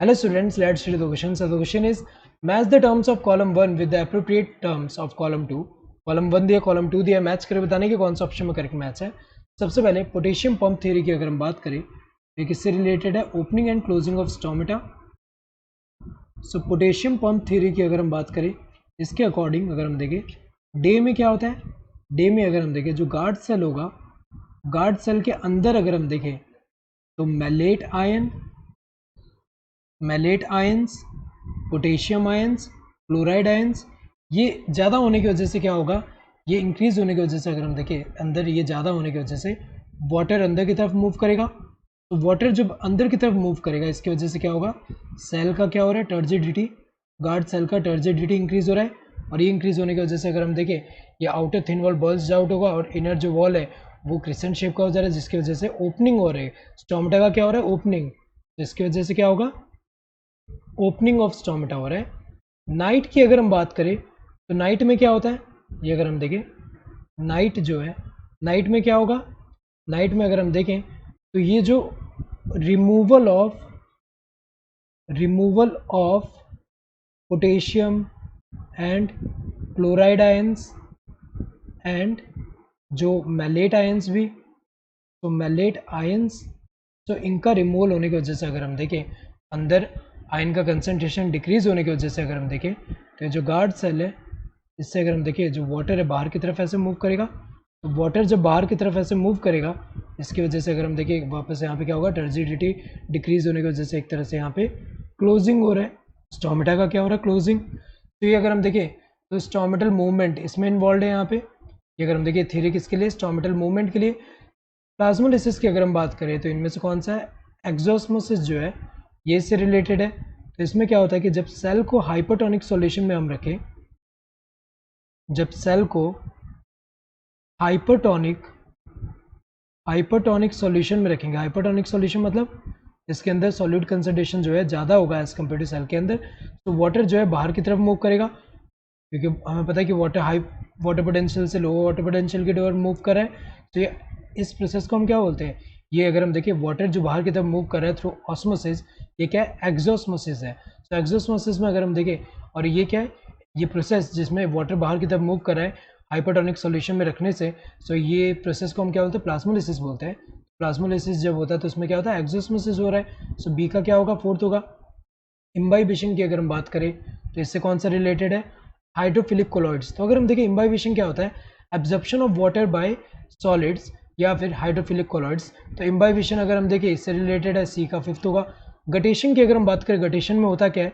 Hello students, let's read the question. So the question is, match the terms of column 1 with the appropriate terms of column 2. Column 1 दिया, column 2 दिया, match करें, बताने कि कौन सा option में correct match है. सबसे पहले पोटेशियम पंप थ्योरी की अगर हम बात करें, ये किससे रिलेटेड है? Opening and closing of stomata. So potassium pump theory की अगर हम बात करें, इसके अकॉर्डिंग अगर हम देखें, डे में क्या होता है? डे में अगर हम देखें, जो गार्ड सेल होगा, गार्ड सेल के अंदर अगर हम देखें तो malate ions, potassium ions, chloride ions, ये ज़्यादा होने की वजह से क्या होगा? ये इंक्रीज होने की वजह से अगर हम देखें अंदर, ये ज़्यादा होने की वजह से वाटर अंदर की तरफ मूव करेगा. तो वाटर जब अंदर की तरफ मूव करेगा, इसकी वजह से क्या होगा? सेल का क्या हो रहा है? टर्जिडिटी, गार्ड सेल का टर्जिडिटी इंक्रीज हो रहा है. और ये इंक्रीज होने की वजह से अगर हम देखें, ये outer thin wall bulge out होगा और इनर जो वॉल है वो क्रिसेंट शेप का हो जा रहा है, जिसकी वजह से ओपनिंग हो रही है. स्टोमेटा का क्या हो रहा है? ओपनिंग. जिसकी वजह से क्या होगा? ओपनिंग ऑफ स्टोमेटा हो रहा है. नाइट की अगर हम बात करें तो नाइट में क्या होता है? ये अगर हम देखें, नाइट जो है, नाइट में क्या होगा? नाइट में अगर हम देखें तो ये जो removal of potassium and chloride ions and जो मैलेट आयंस भी, तो मैलेट आयंस, तो इनका रिमूवल होने की वजह से अगर हम देखें, अंदर आयन का कंसंट्रेशन डिक्रीज होने की वजह से अगर हम देखें तो जो गार्ड सेल है, इससे अगर हम देखें, जो वाटर है बाहर की तरफ ऐसे मूव करेगा. तो वाटर जब बाहर की तरफ ऐसे मूव करेगा, इसकी वजह से अगर हम देखें वापस यहाँ पे क्या होगा? टर्जिडिटी डिक्रीज होने की वजह से एक तरह से यहाँ पे क्लोजिंग हो रहा है. स्टोमेटा का क्या हो रहा है? क्लोजिंग. तो ये अगर हम देखें तो स्टोमेटल मूवमेंट इसमें इन्वॉल्व है यहाँ पे. ये अगर हम देखें थ्योरी किसके लिए? स्टोमेटल मूवमेंट के लिए. प्लाज्मोलिसिस की अगर हम बात करें तो इनमें से कौन सा है? एक्सोस्मोसिस जो है ये इससे रिलेटेड है. तो इसमें क्या होता है कि जब सेल को हाइपरटोनिक सॉल्यूशन में हम रखें, जब सेल को हाइपरटोनिक सॉल्यूशन में रखेंगे, हाइपरटोनिक सॉल्यूशन मतलब इसके अंदर सॉल्यूट कंसंट्रेशन जो है ज़्यादा होगा एज कम्पेयर टू सेल के अंदर, तो वाटर जो है बाहर की तरफ मूव करेगा, क्योंकि हमें पता है कि वाटर हाई वाटर पोटेंशियल से लो वाटर पोटेंशियल की ओर मूव कर रहा है. तो ये इस प्रोसेस को हम क्या बोलते हैं? ये अगर हम देखें वाटर जो बाहर की तरफ मूव कर रहा है थ्रू ऑस्मोसिस, ये क्या है? एक्सोस्मोसिस है. तो एक्सोस्मोसिस में अगर हम देखें, और ये क्या है? ये प्रोसेस जिसमें वाटर बाहर की तरफ मूव कर रहा है हाइपरटोनिक सॉल्यूशन में रखने से, सो ये प्रोसेस को हम क्या बोलते हैं? प्लाज्मोलिसिस बोलते हैं. प्लाज्मोलिसिस जब होता है तो उसमें क्या होता है? एक्सोस्मोसिस हो रहा है. सो बी का क्या होगा? फोर्थ होगा. इम्बाइबिशन की अगर हम बात करें तो इससे कौन सा रिलेटेड है? Hydrophilic colloids. तो अगर हम देखें इम्बाइबिशन क्या होता है? Absorption of water bye solids या फिर हाइड्रोफिलिक कोलॉइड्स. तो इम्बाइबिशन अगर हम देखें इससे रिलेटेड है, सी का फिफ्थ होगा. गटेशन की अगर हम बात करें, गटेशन में होता क्या है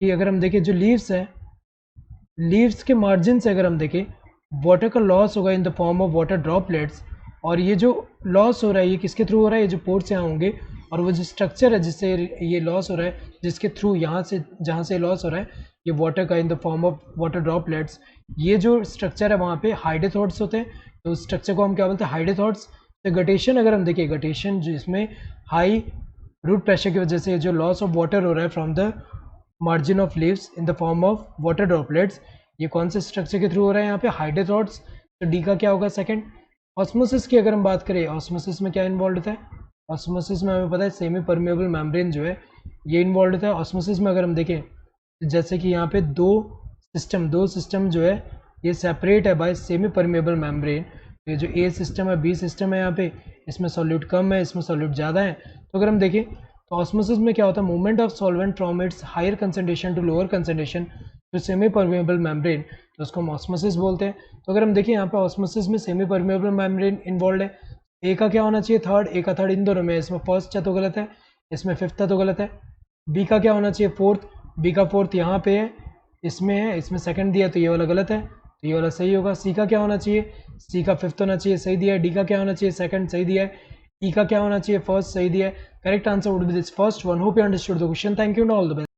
कि अगर हम देखें जो लीव्स है, लीव्स के मार्जिन से अगर हम देखें वाटर का लॉस होगा in the form of water droplets. और ये जो लॉस हो रहा है ये किसके थ्रू हो रहा है? ये जो पोर्ट्स यहाँ होंगे और वो जो स्ट्रक्चर है जिससे ये लॉस हो रहा है, जिसके थ्रू यहाँ से जहाँ से लॉस हो रहा है ये वाटर का in the form of water droplets, ये जो स्ट्रक्चर है वहाँ पे हाइड्रोथॉट्स होते हैं. तो उस स्ट्रक्चर को हम क्या बोलते हैं? हाइड्रोथॉट्स. तो गटेशन अगर हम देखें, गटेशन जिसमें हाई रूट प्रेशर की वजह से जो लॉस ऑफ वाटर हो रहा है from the margin of leaves in the form of water droplets, ये कौन से स्ट्रक्चर के थ्रू हो रहा है? यहाँ पे हाइड्रोथॉट्स. तो डी का क्या होगा? सेकंड. ऑस्मोसिस की अगर हम बात करें, ऑस्मोसिस में क्या इन्वॉल्व होता है? ऑस्मोसिस में हमें पता है सेमी परमेबल मेम्ब्रेन जो है ये इन्वॉल्व होता है. ऑस्मोसिस में अगर हम देखें, जैसे कि यहाँ पे दो सिस्टम जो है ये सेपरेट है बाय सेमी परमेबल मेम्ब्रेन. ये जो ए सिस्टम है, बी सिस्टम है, यहाँ पे इसमें सॉल्यूट कम है, इसमें सॉल्यूट ज़्यादा है. तो अगर हम देखें तो ऑस्मोसिस में क्या होता है? Movement of solvent from its higher concentration to lower concentration to semi permeable membrane, तो उसको हम ऑस्मोसिस बोलते हैं. तो अगर हम देखें यहाँ पे ऑस्मोसिस में सेमी परमेबल मेम्ब्रेन इन्वॉल्व है. ए का क्या होना चाहिए? थर्ड. ए का थर्ड इन दोनों में, इसमें फर्स्ट है तो गलत है, इसमें फिफ्थ है तो गलत है. बी का क्या होना चाहिए? फोर्थ. बी का फोर्थ यहाँ पे है, इसमें है, इसमें सेकंड दिया तो ये वाला गलत है, तो ये वाला सही होगा. सी का क्या होना चाहिए? सी का फिफ्थ होना चाहिए, सही दिया है. डी का क्या होना चाहिए? सेकंड, सही दिया है. ई का क्या होना चाहिए? फर्स्ट, सही दिया है. Correct answer would be this first one. Hope you understood the question. Thank you and all the best.